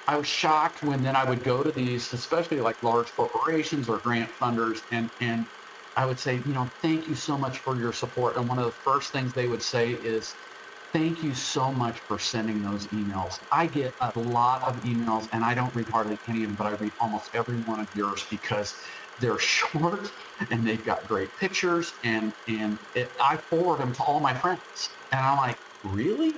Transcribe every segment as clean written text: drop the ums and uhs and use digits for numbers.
I was shocked when then I would go to these, especially like large corporations or grant funders, and I would say, thank you so much for your support. And one of the first things they would say is, thank you so much for sending those emails. I get a lot of emails and I don't read hardly any of them, but I read almost every one of yours because they're short and they've got great pictures and I forward them to all my friends. And I'm like, really?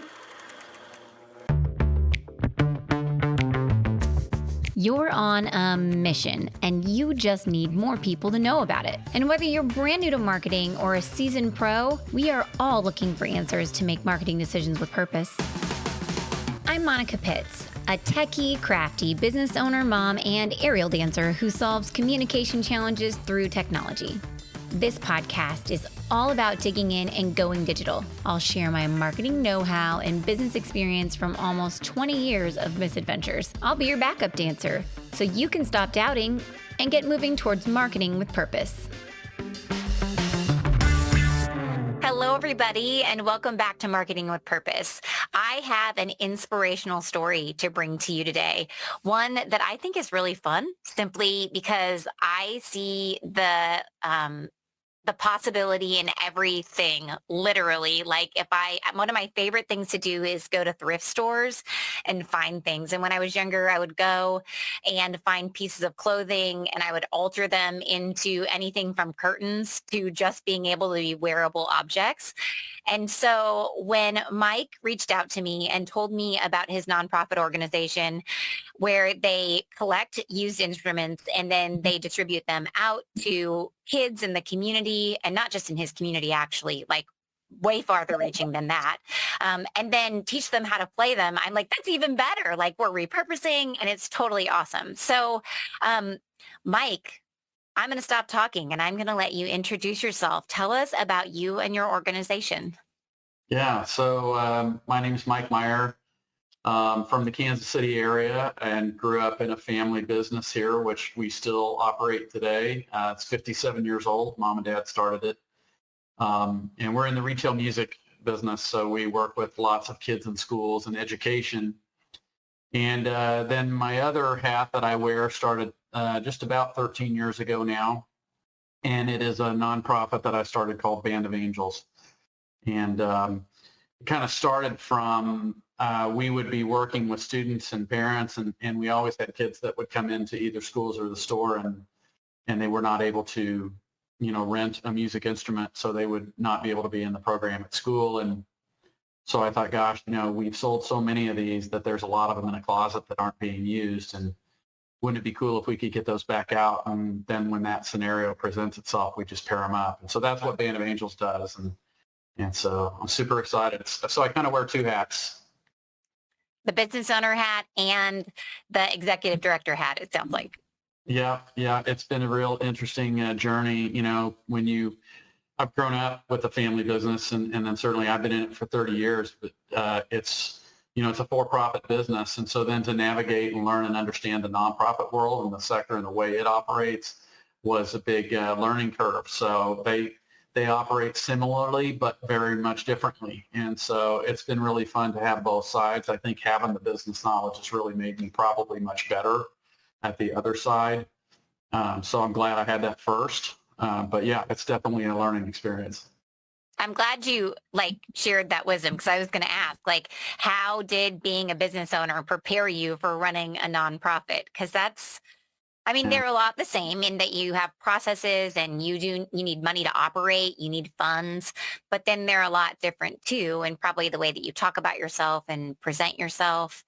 You're on a mission, and you just need more people to know about it. And whether you're brand new to marketing or a seasoned pro, we are all looking for answers to make marketing decisions with purpose. I'm Monica Pitts, a techie, crafty business owner, mom, and aerial dancer who solves communication challenges through technology. This podcast is all about digging in and going digital. I'll share my marketing know-how and business experience from almost 20 years of misadventures. I'll be your backup dancer, so you can stop doubting and get moving towards marketing with purpose. Hello, everybody, and welcome back to Marketing with Purpose. I have an inspirational story to bring to you today, one that I think is really fun, simply because I see the possibility in everything, literally. Like one of my favorite things to do is go to thrift stores and find things. And when I was younger, I would go and find pieces of clothing and I would alter them into anything from curtains to just being able to be wearable objects. And so when Mike reached out to me and told me about his nonprofit organization where they collect used instruments and then they distribute them out to kids in the community, and not just in his community, actually, like way farther reaching than that, and then teach them how to play them. I'm like, that's even better. Like, we're repurposing and it's totally awesome. So, Mike, I'm going to stop talking and I'm going to let you introduce yourself. Tell us about you and your organization. Yeah. So my name is Mike Meyer, from the Kansas City area, and grew up in a family business here, which we still operate today. It's 57 years old. Mom and dad started it. And we're in the retail music business. So we work with lots of kids in schools and education. And then my other hat that I wear started just about 13 years ago now. And it is a nonprofit that I started called Band of Angels. And it kind of started from we would be working with students and parents, and we always had kids that would come into either schools or the store, and they were not able to, rent a music instrument, so they would not be able to be in the program at school. And so I thought, gosh, we've sold so many of these that there's a lot of them in a closet that aren't being used, and wouldn't it be cool if we could get those back out? And then when that scenario presents itself, we just pair them up. And so that's what Band of Angels does. And so I'm super excited. So I kind of wear two hats. The business owner hat and the executive director hat, it sounds like. Yeah. It's been a real interesting journey. I've grown up with a family business, and then certainly I've been in it for 30 years, but it's a for-profit business. And so then to navigate and learn and understand the nonprofit world and the sector and the way it operates was a big learning curve. So they operate similarly, but very much differently. And so it's been really fun to have both sides. I think having the business knowledge has really made me probably much better at the other side. So I'm glad I had that first. But yeah, it's definitely a learning experience. I'm glad you shared that wisdom, because I was going to ask, how did being a business owner prepare you for running a nonprofit? Because Yeah. they're a lot the same in that you have processes and you need money to operate, you need funds, but then they're a lot different too. And probably the way that you talk about yourself and present yourself.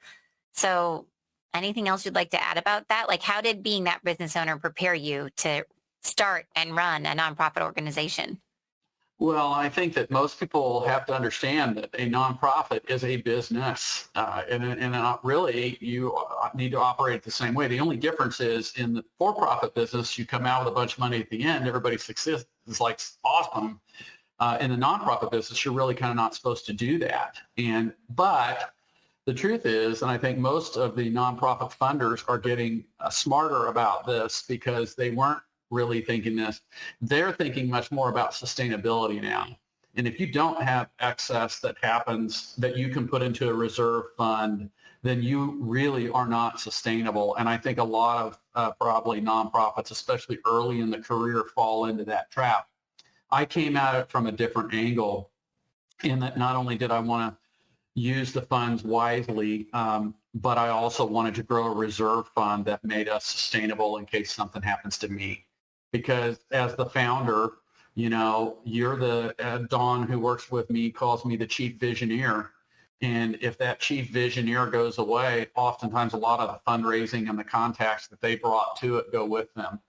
So anything else you'd like to add about that? Like, how did being that business owner prepare you to start and run a nonprofit organization? Well, I think that most people have to understand that a nonprofit is a business, and really you need to operate the same way. The only difference is in the for-profit business, you come out with a bunch of money at the end, everybody's success is like awesome. In the nonprofit business, you're really kind of not supposed to do that. But the truth is, and I think most of the nonprofit funders are getting smarter about this because they weren't really thinking this. They're thinking much more about sustainability now. And if you don't have excess that happens that you can put into a reserve fund, then you really are not sustainable. And I think a lot of probably nonprofits, especially early in the career, fall into that trap. I came at it from a different angle in that not only did I want to use the funds wisely, but I also wanted to grow a reserve fund that made us sustainable in case something happens to me. Because as the founder, you're the Don who works with me calls me the chief visioneer. And if that chief visioneer goes away, oftentimes a lot of the fundraising and the contacts that they brought to it go with them.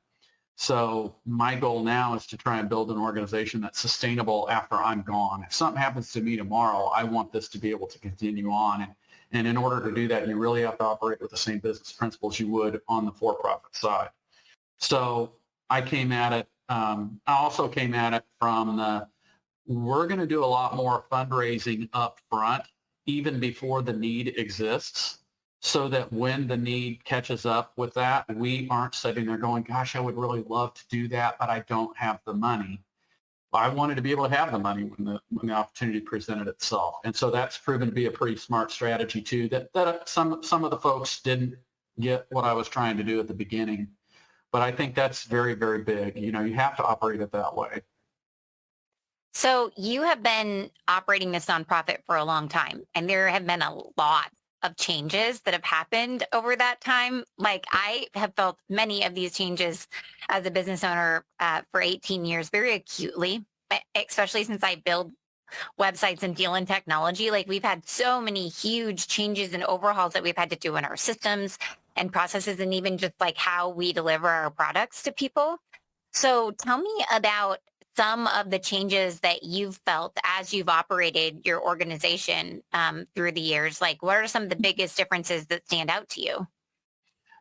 So my goal now is to try and build an organization that's sustainable after I'm gone. If something happens to me tomorrow, I want this to be able to continue on. And in order to do that, you really have to operate with the same business principles you would on the for-profit side. So I came at it. I also came at it from we're going to do a lot more fundraising up front, even before the need exists, so that when the need catches up with that, we aren't sitting there going, gosh, I would really love to do that, but I don't have the money. I wanted to be able to have the money when the opportunity presented itself. And so that's proven to be a pretty smart strategy too, that some of the folks didn't get what I was trying to do at the beginning. But I think that's very, very big. You have to operate it that way. So you have been operating this nonprofit for a long time, and there have been a lot of changes that have happened over that time. Like I have felt many of these changes as a business owner for 18 years very acutely, especially since I build websites and deal in technology. Like we've had so many huge changes and overhauls that we've had to do in our systems and processes, and even just like how we deliver our products to people. So tell me about some of the changes that you've felt as you've operated your organization through the years. Like, what are some of the biggest differences that stand out to you?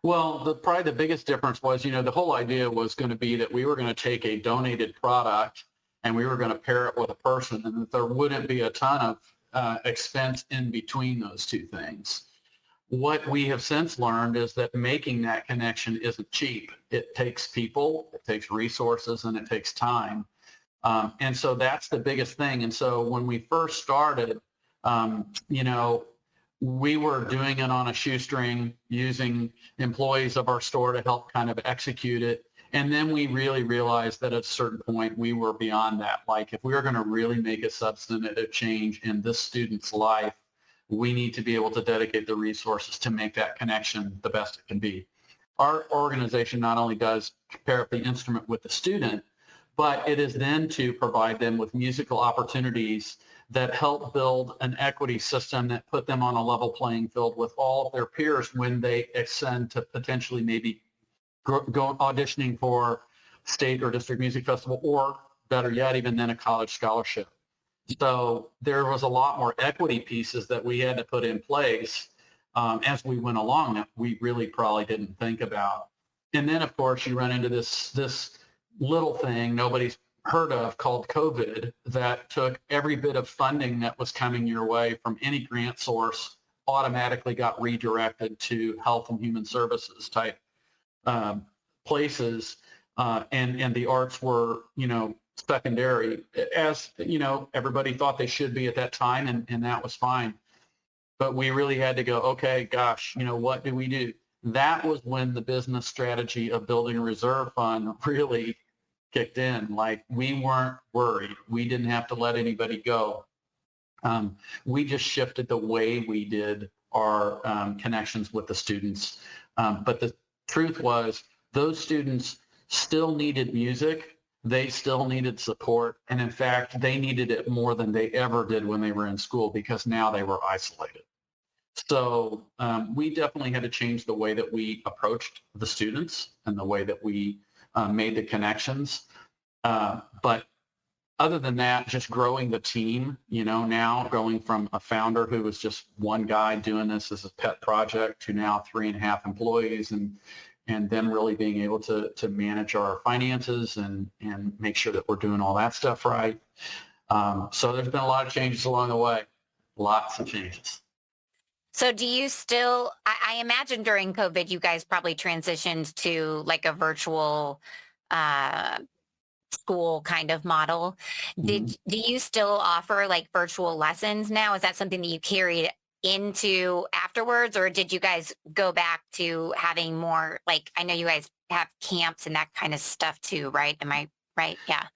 Well, probably the biggest difference was, the whole idea was going to be that we were going to take a donated product and we were going to pair it with a person, and that there wouldn't be a ton of expense in between those two things. What we have since learned is that making that connection isn't cheap. It takes people, it takes resources, and it takes time. And so that's the biggest thing. And so when we first started, we were doing it on a shoestring using employees of our store to help kind of execute it. And then we really realized that at a certain point, we were beyond that. Like if we were going to really make a substantive change in this student's life, we need to be able to dedicate the resources to make that connection the best it can be. Our organization not only does pair up the instrument with the student, but it is then to provide them with musical opportunities that help build an equity system that put them on a level playing field with all of their peers when they ascend to potentially maybe go auditioning for state or district music festival, or better yet, even then a college scholarship. So there was a lot more equity pieces that we had to put in place as we went along that we really probably didn't think about. And then, of course, you run into this little thing nobody's heard of called COVID that took every bit of funding that was coming your way from any grant source, automatically got redirected to health and human services type places, and the arts were, secondary, as everybody thought they should be at that time, and that was fine. But we really had to go, okay, gosh, what do we do? That was when the business strategy of building a reserve fund really kicked in. Like we weren't worried. We didn't have to let anybody go. We just shifted the way we did our connections with the students. But the truth was those students still needed music. They still needed support. And in fact, they needed it more than they ever did when they were in school, because now they were isolated. So we definitely had to change the way that we approached the students and the way that we made the connections. But other than that, just growing the team, now going from a founder who was just one guy doing this as a pet project to now 3.5 employees, and then really being able to manage our finances and make sure that we're doing all that stuff right. So there's been a lot of changes along the way, lots of changes. So do you still, I imagine during COVID, you guys probably transitioned to like a virtual uh, school kind of model. Mhm. Do you still offer like virtual lessons now? Is that something that you carried into afterwards, or did you guys go back to having more, like, I know you guys have camps and that kind of stuff too, right? Am I right? Yeah.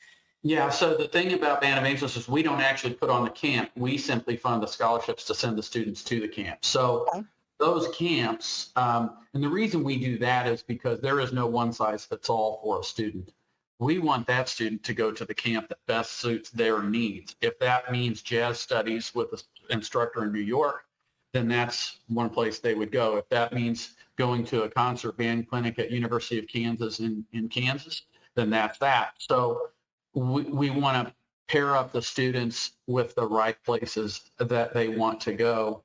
Yeah, so the thing about Band of Angels is we don't actually put on the camp. We simply fund the scholarships to send the students to the camp. So Okay. those camps, and the reason we do that is because there is no one size fits all for a student. We want that student to go to the camp that best suits their needs. If that means jazz studies with an instructor in New York, then that's one place they would go. If that means going to a concert band clinic at University of Kansas in Kansas, then that's that. So we want to pair up the students with the right places that they want to go.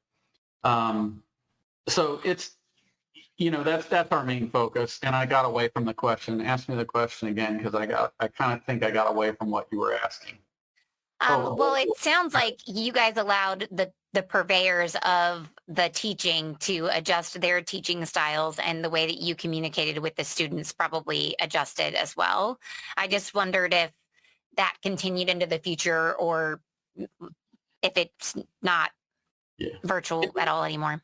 Um, so it's, that's our main focus. And I got away from the question. Ask me the question again because I kind of think I got away from what you were asking. Well, Oh, it sounds like you guys allowed the purveyors of the teaching to adjust their teaching styles, and the way that you communicated with the students probably adjusted as well. I just wondered if that continued into the future, or if it's not yeah. virtual at all anymore.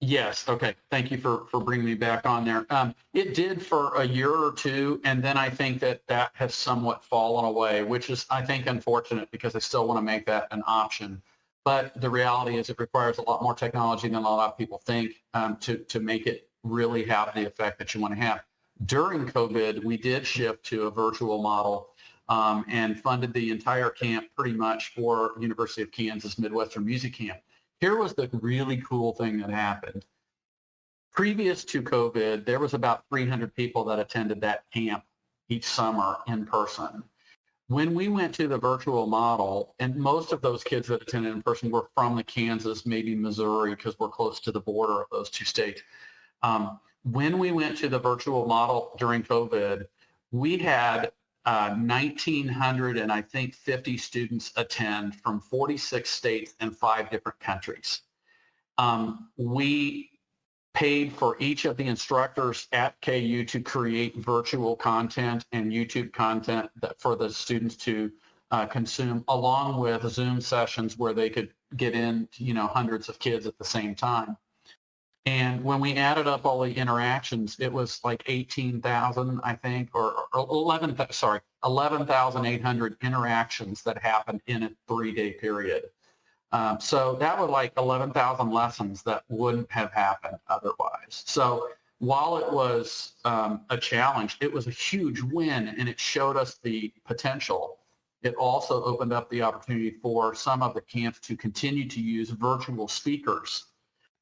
Yes. Okay. Thank you for bringing me back on there. It did for a year or two, and then I think that has somewhat fallen away, which is, I think, unfortunate because I still want to make that an option. But the reality is it requires a lot more technology than a lot of people think to make it really have the effect that you want to have. During COVID, we did shift to a virtual model and funded the entire camp pretty much for University of Kansas Midwestern Music Camp. Here was the really cool thing that happened. Previous to COVID, there was about 300 people that attended that camp each summer in person. When we went to the virtual model, and most of those kids that attended in person were from the Kansas, maybe Missouri, because we're close to the border of those two states. When we went to the virtual model during COVID, we had 1,900 and I think 50 students attend from 46 states and 5 different countries. We paid for each of the instructors at KU to create virtual content and YouTube content for the students to consume, along with Zoom sessions where they could get in, hundreds of kids at the same time. And when we added up all the interactions, it was like 18,000, I think, or 11,800 interactions that happened in a 3-day period. So that was like 11,000 lessons that wouldn't have happened otherwise. So while it was a challenge, it was a huge win, and it showed us the potential. It also opened up the opportunity for some of the camps to continue to use virtual speakers,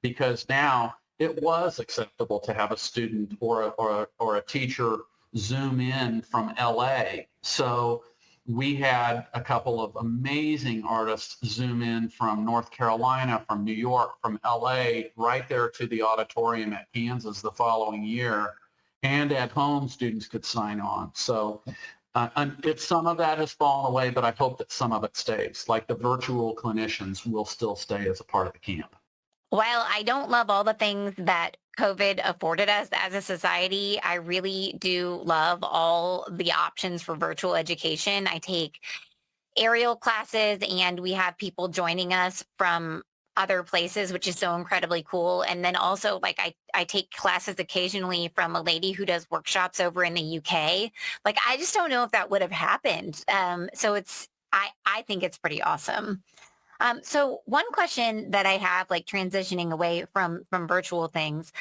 because now it was acceptable to have a student or a teacher Zoom in from LA. So we had a couple of amazing artists Zoom in from North Carolina, from New York, from LA, right there to the auditorium at Kansas the following year. And at home, students could sign on. So if some of that has fallen away, but I hope that some of it stays, like the virtual clinicians will still stay as a part of the camp. While I don't love all the things that COVID afforded us as a society, I really do love all the options for virtual education. I take aerial classes, and we have people joining us from other places, which is so incredibly cool. And then also, like, I take classes occasionally from a lady who does workshops over in the UK. Like, I just don't know if that would have happened. So I think it's pretty awesome. So one question that I have, like, transitioning away from virtual things,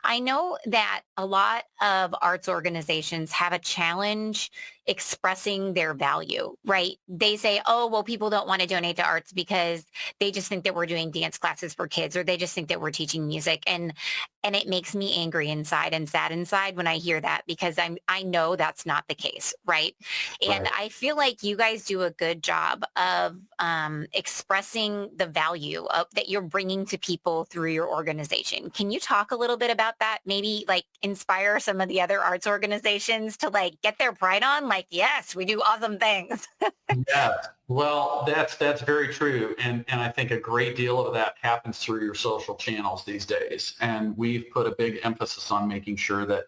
I know that a lot of arts organizations have a challenge expressing their value, right? They say, oh, well, people don't want to donate to arts because they just think that we're doing dance classes for kids, or they just think that we're teaching music. And it makes me angry inside and sad inside when I hear that, because I know that's not the case, right? And Right. I feel like you guys do a good job of expressing the value that you're bringing to people through your organization. Can you talk a little bit about that? Maybe like inspire some of the other arts organizations to like get their pride on, like, yes, we do awesome things. Yeah, well, that's very true, and I think a great deal of that happens through your social channels these days. And we've put a big emphasis on making sure that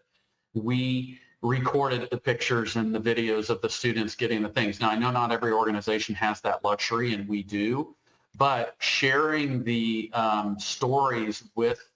we recorded the pictures and the videos of the students getting the things. Now, I know not every organization has that luxury, and we do, but sharing the stories with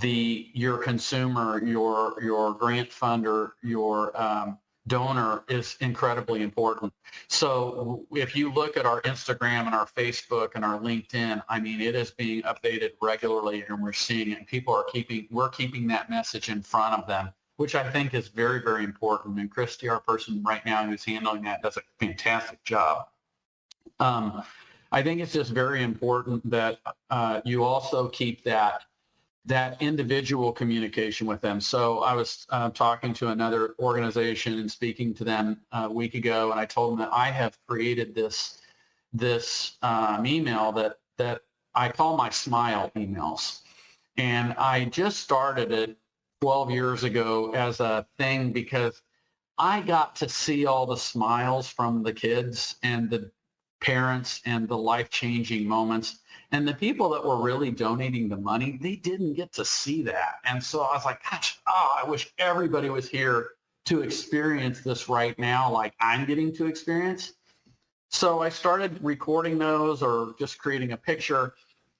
your consumer, your grant funder, your donor is incredibly important. So if you look at our Instagram and our Facebook and our LinkedIn, I mean, it is being updated regularly, and we're seeing it. And we're keeping that message in front of them, which I think is very, very important. And Christy, our person right now who's handling that, does a fantastic job. I think it's just very important that you also keep that individual communication with them. So I was talking to another organization and speaking to them a week ago, and I told them that I have created this email that I call my smile emails. And I just started it 12 years ago as a thing because I got to see all the smiles from the kids and the parents and the life-changing moments. And the people that were really donating the money, they didn't get to see that. And so I was like, gosh, I wish everybody was here to experience this right now like I'm getting to experience. So I started recording those or just creating a picture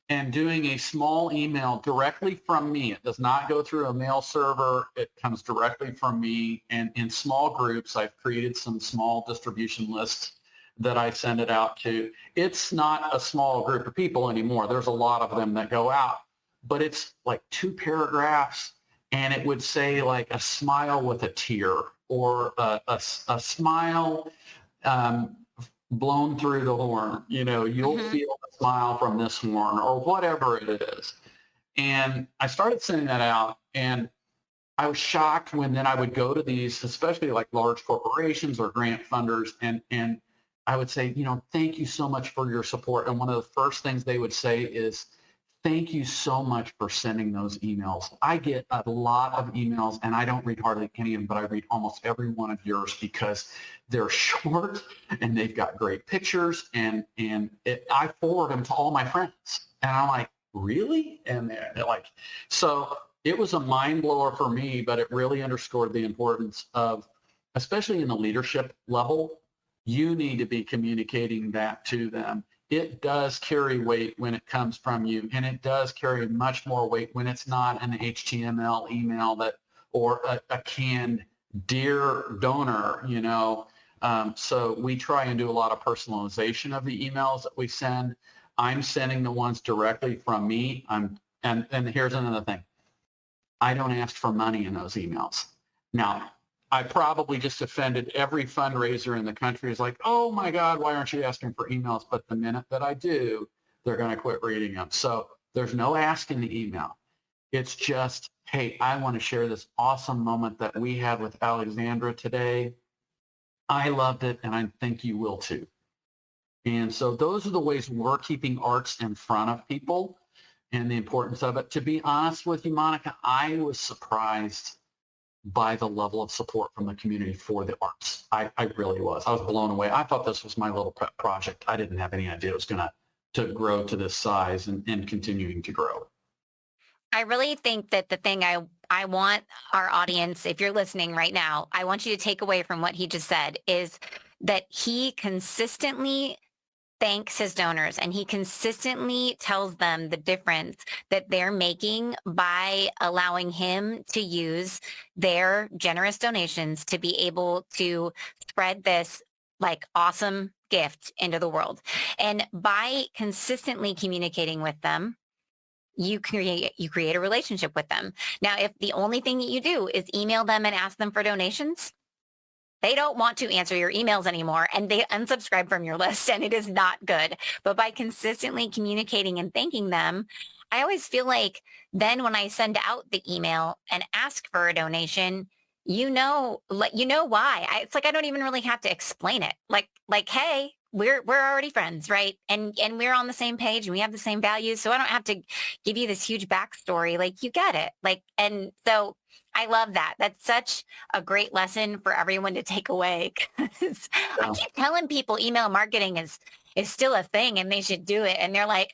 and doing a small email directly from me. It does not go through a mail server. It comes directly from me. And in small groups, I've created some small distribution lists that I send it out to. It's not a small group of people anymore. There's a lot of them that go out, but it's like 2 paragraphs, and it would say like a smile with a tear, or a smile blown through the horn. You'll feel a smile from this horn, or whatever it is. And I started sending that out, and I was shocked when then I would go to these, especially like large corporations or grant funders, and I would say, thank you so much for your support. And one of the first things they would say is, thank you so much for sending those emails. I get a lot of emails, and I don't read hardly any of them, but I read almost every one of yours because they're short and they've got great pictures, and I forward them to all my friends. And I'm like, really? And they're like, so it was a mind blower for me, but it really underscored the importance of, especially in the leadership level, you need to be communicating that to them. It does carry weight when it comes from you, and it does carry much more weight when it's not an HTML email or a canned "Dear Donor," So we try and do a lot of personalization of the emails that we send. I'm sending the ones directly from me. And here's another thing. I don't ask for money in those emails. Now, I probably just offended every fundraiser in the country. Is like, oh my God, why aren't you asking for emails? But the minute that I do, they're going to quit reading them. So there's no ask in the email. It's just, hey, I want to share this awesome moment that we had with Alexandra today. I loved it, and I think you will too. And so those are the ways we're keeping arts in front of people and the importance of it. To be honest with you, Monica, I was surprised by the level of support from the community for the arts. I really was. I was blown away. I thought this was my little pet project. I didn't have any idea it was going to grow to this size and continuing to grow. I really think that the thing I want our audience, if you're listening right now, I want you to take away from what he just said is that he consistently thanks his donors, and he consistently tells them the difference that they're making by allowing him to use their generous donations to be able to spread this like awesome gift into the world. And by consistently communicating with them, you create a relationship with them. Now, if the only thing that you do is email them and ask them for donations, they don't want to answer your emails anymore, and they unsubscribe from your list, and it is not good. But by consistently communicating and thanking them, I always feel like then when I send out the email and ask for a donation, why. It's like I don't even really have to explain it. Like, hey, we're already friends, right? And we're on the same page, and we have the same values, so I don't have to give you this huge backstory. Like, you get it. And so I love that. That's such a great lesson for everyone to take away. 'Cause I keep telling people email marketing is still a thing and they should do it. And they're like,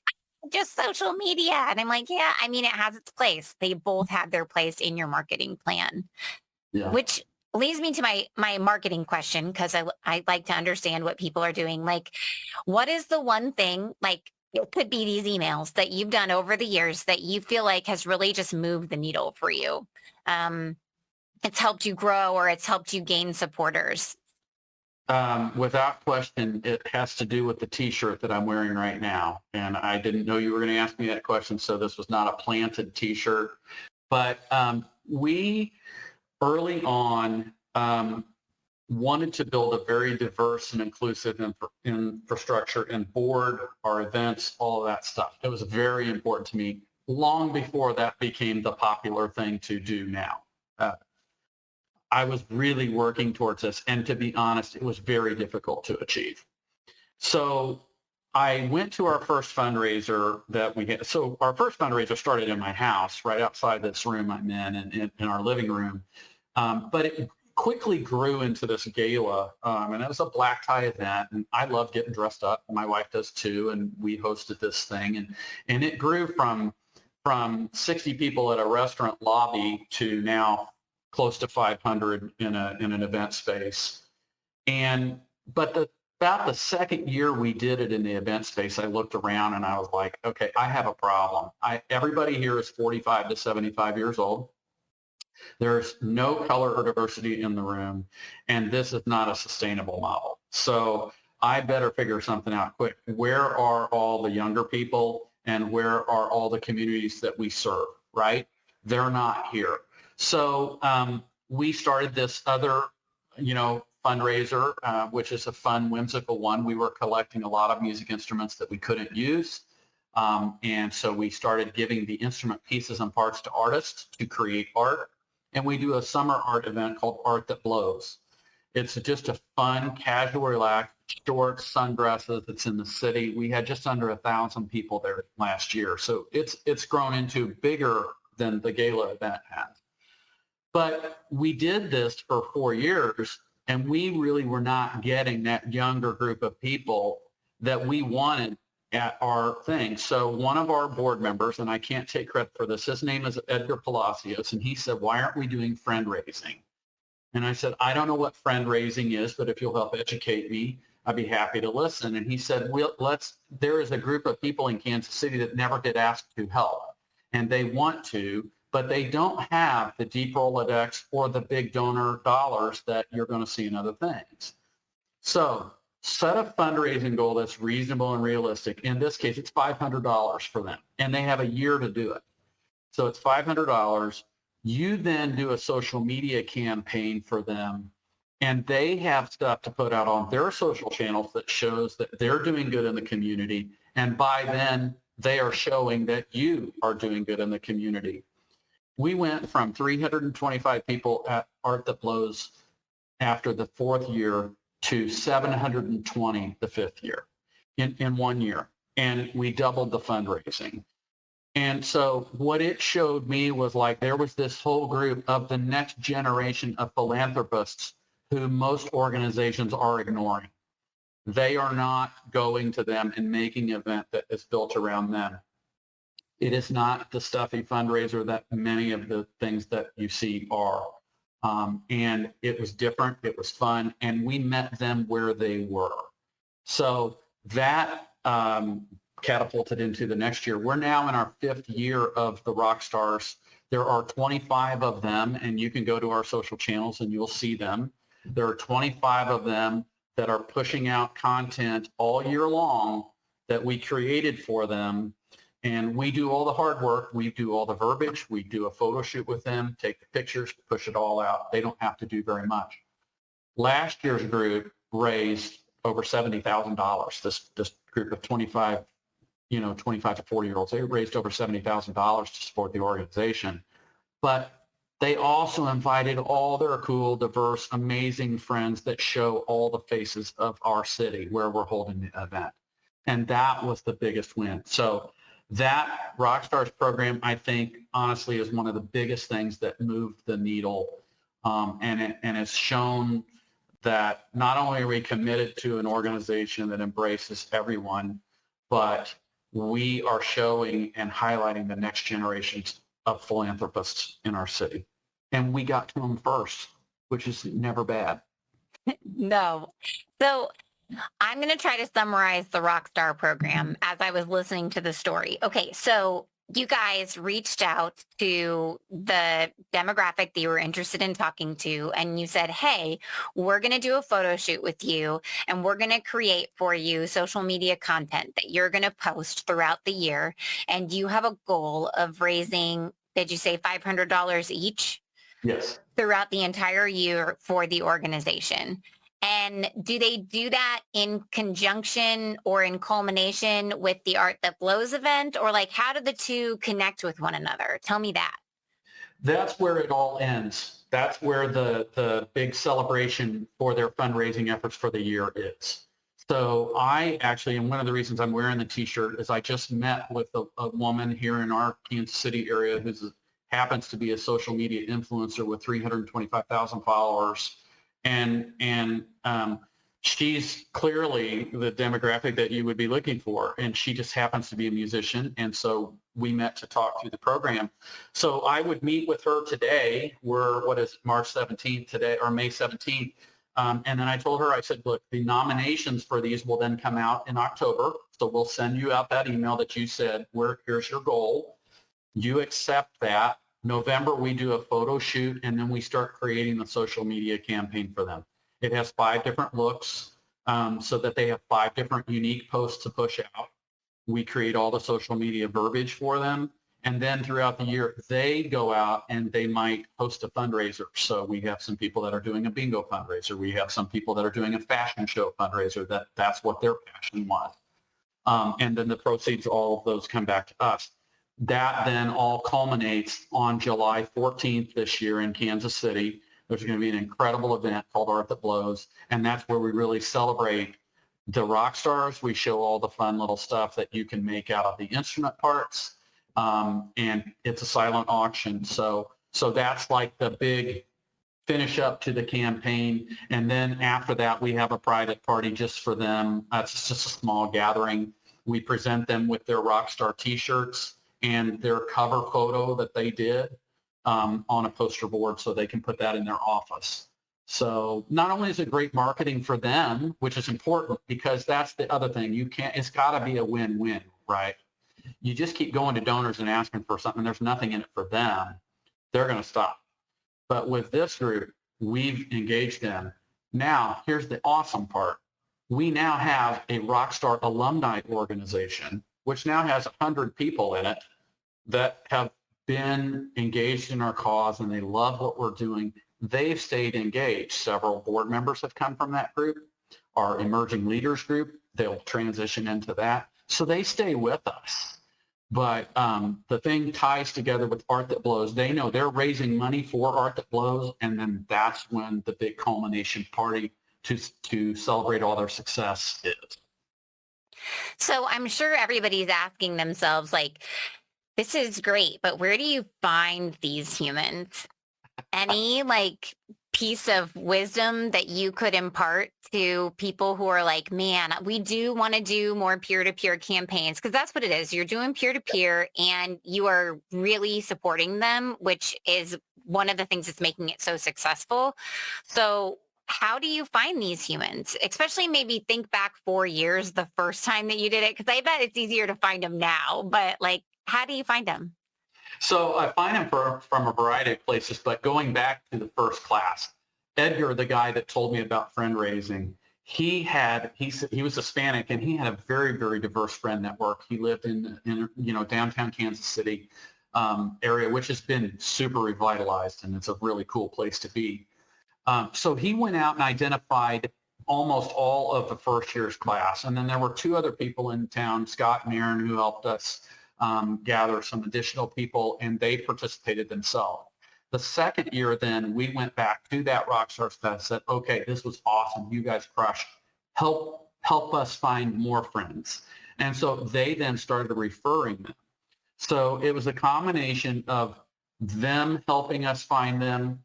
just social media. And I'm like, yeah, I mean, it has its place. They both have their place in your marketing plan. Yeah. Which leads me to my marketing question, because I like to understand what people are doing. Like, what is the one thing, like it could be these emails that you've done over the years that you feel like has really just moved the needle for you? Um, it's helped you grow or it's helped you gain supporters. Without question, it has to do with the T-shirt that I'm wearing right now. And I didn't know you were going to ask me that question, so this was not a planted T-shirt. But we early on wanted to build a very diverse and inclusive infrastructure and board our events, all of that stuff. It was very important to me long before that became the popular thing to do now. I was really working towards this. And to be honest, it was very difficult to achieve. So I went to our first fundraiser that we had. So our first fundraiser started in my house right outside this room I'm in and in our living room. But it quickly grew into this gala. And it was a black tie event. And I love getting dressed up. My wife does too. And we hosted this thing. And it grew from 60 people at a restaurant lobby to now close to 500 in an event space. And about the second year we did it in the event space, I looked around and I was like, okay, I have a problem. Everybody here is 45 to 75 years old. There's no color or diversity in the room, and this is not a sustainable model. So I better figure something out quick. Where are all the younger people and where are all the communities that we serve, right? They're not here. So we started this other, fundraiser, which is a fun, whimsical one. We were collecting a lot of music instruments that we couldn't use. And so we started giving the instrument pieces and parts to artists to create art. And we do a summer art event called Art That Blows. It's just a fun, casual, relaxed, short sundresses. It's in the city. We had just under 1,000 people there last year. So it's grown into bigger than the gala event has. But we did this for 4 years, and we really were not getting that younger group of people that we wanted at our thing. So one of our board members, and I can't take credit for this, his name is Edgar Palacios, and he said, why aren't we doing friend raising? And I said, I don't know what friend raising is, but if you'll help educate me, I'd be happy to listen. And he said, there is a group of people in Kansas City that never get asked to help, and they want to, but they don't have the deep Rolodex or the big donor dollars that you're going to see in other things. So set a fundraising goal that's reasonable and realistic. In this case, it's $500 for them, and they have a year to do it. So it's $500. You then do a social media campaign for them, and they have stuff to put out on their social channels that shows that they're doing good in the community. And by then, they are showing that you are doing good in the community. We went from 325 people at Art That Blows after the fourth year to 720 the fifth year in 1 year. And we doubled the fundraising. And so what it showed me was like there was this whole group of the next generation of philanthropists who most organizations are ignoring. They are not going to them and making an event that is built around them. It is not the stuffy fundraiser that many of the things that you see are. And it was different, it was fun, and we met them where they were. So that catapulted into the next year. We're now in our fifth year of the Rockstars. There are 25 of them, and you can go to our social channels and you'll see them. There are 25 of them that are pushing out content all year long that we created for them. And we do all the hard work. We do all the verbiage. We do a photo shoot with them, take the pictures, push it all out. They don't have to do very much. Last year's group raised over $70,000. This group of 25 to 40-year-olds, they raised over $70,000 to support the organization. But they also invited all their cool, diverse, amazing friends that show all the faces of our city where we're holding the event. And that was the biggest win. So that Rockstars program, I think, honestly, is one of the biggest things that moved the needle. And it's shown that not only are we committed to an organization that embraces everyone, but we are showing and highlighting the next generations of philanthropists in our city. And we got to them first. which is never bad. No. So I'm going to try to summarize the Rockstar program as I was listening to the story. Okay, so you guys reached out to the demographic that you were interested in talking to, and you said, hey, we're going to do a photo shoot with you, and we're going to create for you social media content that you're going to post throughout the year. And you have a goal of raising, did you say $500 each? Yes. Throughout the entire year for the organization. And do they do that in conjunction or in culmination with the Art That Blows event? Or like, how do the two connect with one another? Tell me that. That's where it all ends. That's where the big celebration for their fundraising efforts for the year is. So I actually, and one of the reasons I'm wearing the t-shirt is I just met with a woman here in our Kansas City area who happens to be a social media influencer with 325,000 followers. And she's clearly the demographic that you would be looking for. And she just happens to be a musician. And so we met to talk through the program. So I would meet with her today. What is March 17th today, or May 17th. And then I told her, I said, look, the nominations for these will then come out in October. So we'll send you out that email that you said, here's your goal. You accept that. November, we do a photo shoot, and then we start creating the social media campaign for them. It has 5 different looks, so that they have 5 different unique posts to push out. We create all the social media verbiage for them. And then throughout the year, they go out and they might host a fundraiser. So we have some people that are doing a bingo fundraiser. We have some people that are doing a fashion show fundraiser. That's what their passion was. And then the proceeds, all of those come back to us. That then all culminates on July 14th this year in Kansas City. There's going to be an incredible event called Art That Blows, and that's where we really celebrate the rock stars. We show all the fun little stuff that you can make out of the instrument parts, and it's a silent auction. So that's like the big finish up to the campaign, and then after that we have a private party just for them. It's just a small gathering. We present them with their Rockstar t-shirts and their cover photo that they did on a poster board, so they can put that in their office. So not only is it great marketing for them, which is important, because that's the other thing. It's got to be a win-win, right? You just keep going to donors and asking for something, there's nothing in it for them, they're going to stop. But with this group, we've engaged them. Now, here's the awesome part. We now have a Rockstar alumni organization, which now has 100 people in it that have been engaged in our cause, and they love what we're doing. They've stayed engaged. Several board members have come from that group. Our emerging leaders group, they'll transition into that. So they stay with us. But the thing ties together with Art That Blows. They know they're raising money for Art That Blows, and then that's when the big culmination party to celebrate all their success is. So I'm sure everybody's asking themselves, like, this is great, but where do you find these humans? Any like piece of wisdom that you could impart to people who are like, man, we do want to do more peer-to-peer campaigns, because that's what it is. You're doing peer-to-peer and you are really supporting them, which is one of the things that's making it so successful. So how do you find these humans? Especially maybe think back 4 years, the first time that you did it, because I bet it's easier to find them now, but like, how do you find them? So I find them from a variety of places, but going back to the first class, Edgar, the guy that told me about friend raising, he was Hispanic, and he had a very, very diverse friend network. He lived in downtown Kansas City area, which has been super revitalized, and it's a really cool place to be. So he went out and identified almost all of the first year's class. And then there were 2 other people in town, Scott and Aaron, who helped us gather some additional people, and they participated themselves. The second year, then, we went back to that Rockstar Fest and said, okay, this was awesome. You guys crushed. Help us find more friends. And so they then started referring them. So it was a combination of them helping us find them.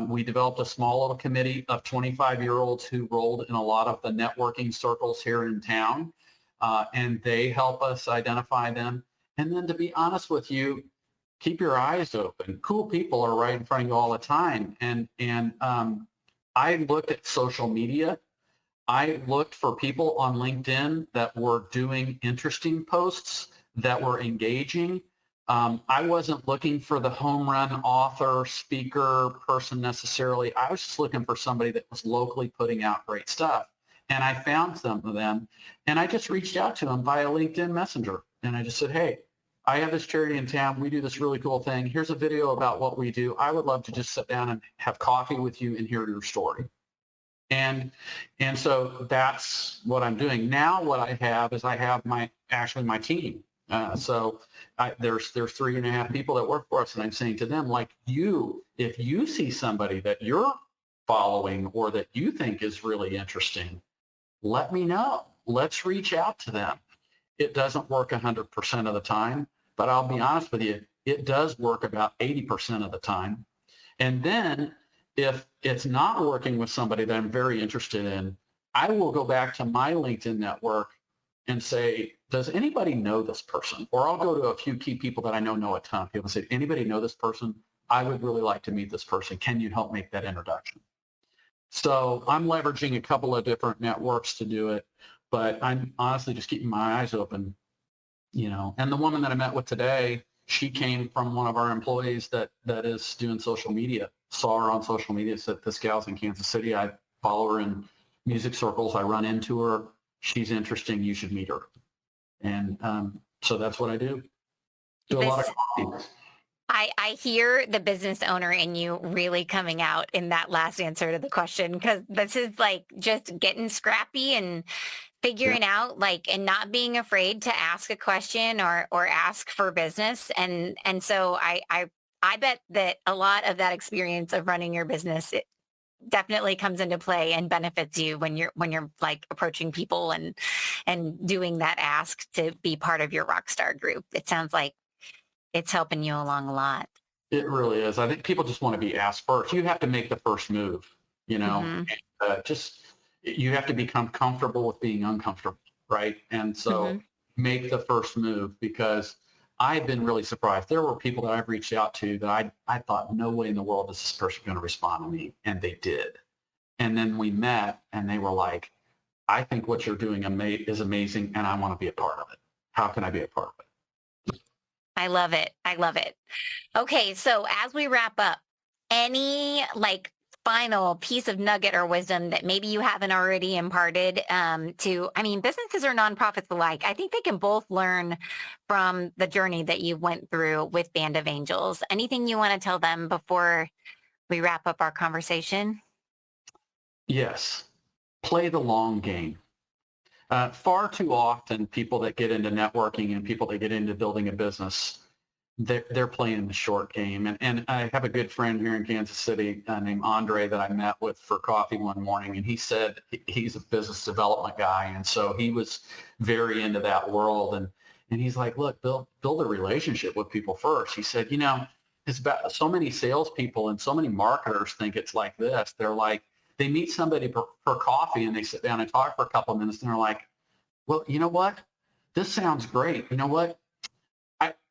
We developed a small little committee of 25-year-olds who rolled in a lot of the networking circles here in town, and they help us identify them. And then, to be honest with you, keep your eyes open. Cool people are right in front of you all the time. And I looked at social media. I looked for people on LinkedIn that were doing interesting posts, that were engaging. I wasn't looking for the home run author, speaker person necessarily. I was just looking for somebody that was locally putting out great stuff. And I found some of them, and I just reached out to them via LinkedIn Messenger. And I just said, hey, I have this charity in town. We do this really cool thing. Here's a video about what we do. I would love to just sit down and have coffee with you and hear your story. And so that's what I'm doing now. What I have is I have my team. There's 3.5 people that work for us, and I'm saying to them, like, if you see somebody that you're following or that you think is really interesting, let me know. Let's reach out to them. It doesn't work 100% of the time, but I'll be honest with you, it does work about 80% of the time. And then if it's not working with somebody that I'm very interested in, I will go back to my LinkedIn network and say, does anybody know this person? Or I'll go to a few key people that I know a ton of people and say, anybody know this person? I would really like to meet this person. Can you help make that introduction? So I'm leveraging a couple of different networks to do it, but I'm honestly just keeping my eyes open, And the woman that I met with today, she came from one of our employees that is doing social media. Saw her on social media, said, this gal's in Kansas City. I follow her in music circles. I run into her. She's interesting. You should meet her. And so that's what I do. Do a lot of coffee. I hear the business owner in you really coming out in that last answer to the question, because this is like just getting scrappy and figuring out and not being afraid to ask a question or ask for business. And so I bet that a lot of that experience of running your business, it definitely comes into play and benefits you when you're like approaching people and doing that ask to be part of your rockstar group. It sounds like it's helping you along a lot. It really is. I think people just want to be asked first. You have to make the first move, Mm-hmm. You have to become comfortable with being uncomfortable, right? And Mm-hmm. so make the first move, because I've been really surprised. There were people that I've reached out to that I thought, no way in the world is this person going to respond to me. And they did. And then we met and they were like, I think what you're doing is amazing and I want to be a part of it. How can I be a part of it? I love it. I love it. Okay, so as we wrap up, any final piece of nugget or wisdom that maybe you haven't already imparted businesses or nonprofits alike, I think they can both learn from the journey that you went through with Band of Angels. Anything you want to tell them before we wrap up our conversation? Yes. Play the long game. Far too often, people that get into networking and people that get into building a business, they're playing the short game. And I have a good friend here in Kansas City named Andre that I met with for coffee one morning, and he said he's a business development guy, and so he was very into that world. And he's like, look, build a relationship with people first. He said, it's about so many salespeople and so many marketers think it's like this. They're like, they meet somebody for coffee and they sit down and talk for a couple of minutes and they're like, well, you know what? This sounds great. You know what?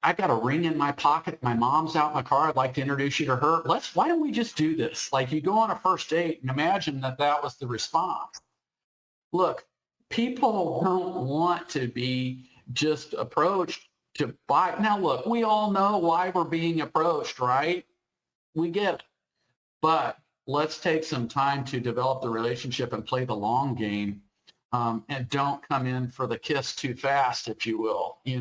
I got a ring in my pocket. My mom's out in the car. I'd like to introduce you to her. Why don't we just do this? Like, you go on a first date and imagine that was the response. Look, people don't want to be just approached to buy. Now, look, we all know why we're being approached, right? We get it. But let's take some time to develop the relationship and play the long game, and don't come in for the kiss too fast, if you will. You've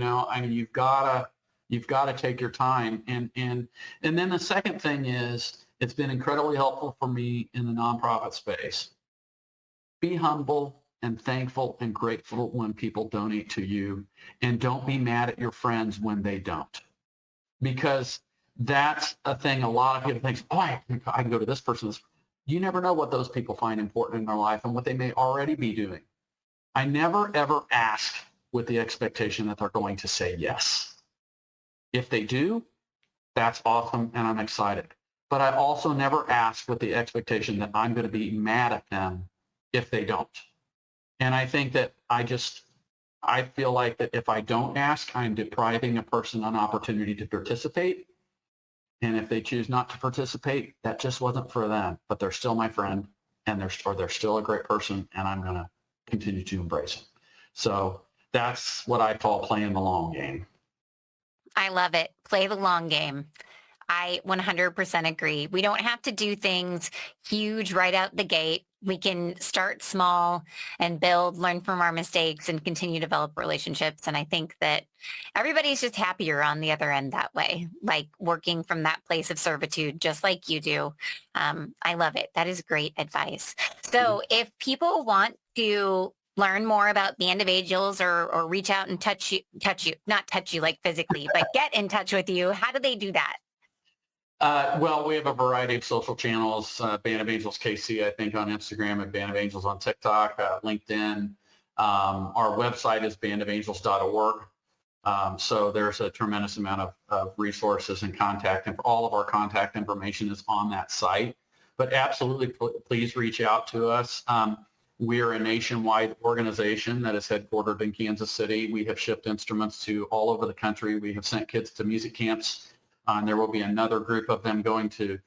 got to take your time. And then the second thing is, it's been incredibly helpful for me in the nonprofit space. Be humble and thankful and grateful when people donate to you, and don't be mad at your friends when they don't, because that's a thing a lot of people think, oh, I can go to this person. You never know what those people find important in their life and what they may already be doing. I never, ever ask with the expectation that they're going to say yes. If they do, that's awesome and I'm excited. But I also never ask with the expectation that I'm going to be mad at them if they don't. And I think that I feel like that if I don't ask, I'm depriving a person an opportunity to participate. And if they choose not to participate, that just wasn't for them, but they're still my friend and they're still a great person, and I'm going to continue to embrace them. So that's what I call playing the long game. I love it. Play the long game. I 100% agree. We don't have to do things huge right out the gate. We can start small and build, learn from our mistakes, and continue to develop relationships. And I think that everybody's just happier on the other end that way, like working from that place of servitude, just like you do. I love it. That is great advice. So if people want to learn more about Band of Angels or reach out and not touch you like physically, but get in touch with you, how do they do that? Well, we have a variety of social channels, Band of Angels KC, I think, on Instagram, and Band of Angels on TikTok, LinkedIn. Our website is bandofangels.org. So there's a tremendous amount of resources and contact, and all of our contact information is on that site. But absolutely, please reach out to us. We're a nationwide organization that is headquartered in Kansas City. We have shipped instruments to all over the country. We have sent kids to music camps. And there will be another group of them going to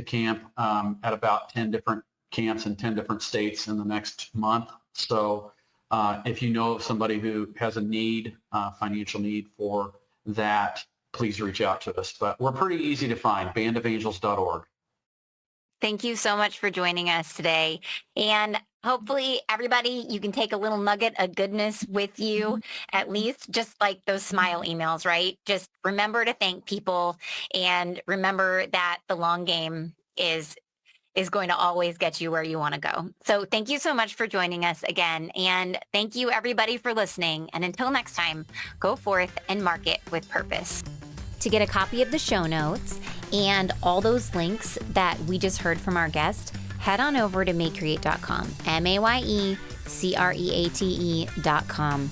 camp at about 10 different camps in 10 different states in the next month. So if you know of somebody who has a need, financial need for that, please reach out to us. But we're pretty easy to find, bandofangels.org. Thank you so much for joining us today. And hopefully everybody, you can take a little nugget of goodness with you, at least just like those smile emails, right? Just remember to thank people and remember that the long game is going to always get you where you want to go. So thank you so much for joining us again. And thank you everybody for listening. And until next time, go forth and market with purpose. To get a copy of the show notes and all those links that we just heard from our guest, head on over to mayecreate.com, MAYECREATE.com.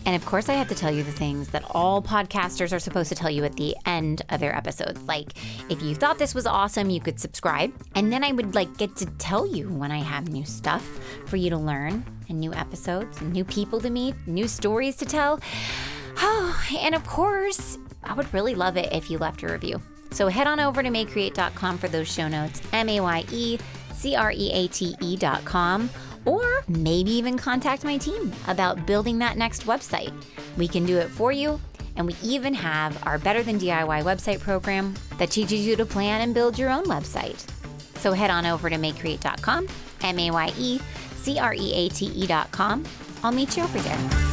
And of course, I have to tell you the things that all podcasters are supposed to tell you at the end of their episodes. Like, if you thought this was awesome, you could subscribe. And then I would get to tell you when I have new stuff for you to learn, and new episodes, and new people to meet, new stories to tell. Oh, and of course, I would really love it if you left a review. So head on over to mayecreate.com for those show notes, MAYECREATE.com, or maybe even contact my team about building that next website. We can do it for you, and we even have our Better Than DIY website program that teaches you to plan and build your own website. So head on over to mayecreate.com, MAYECREATE.com. I'll meet you over there.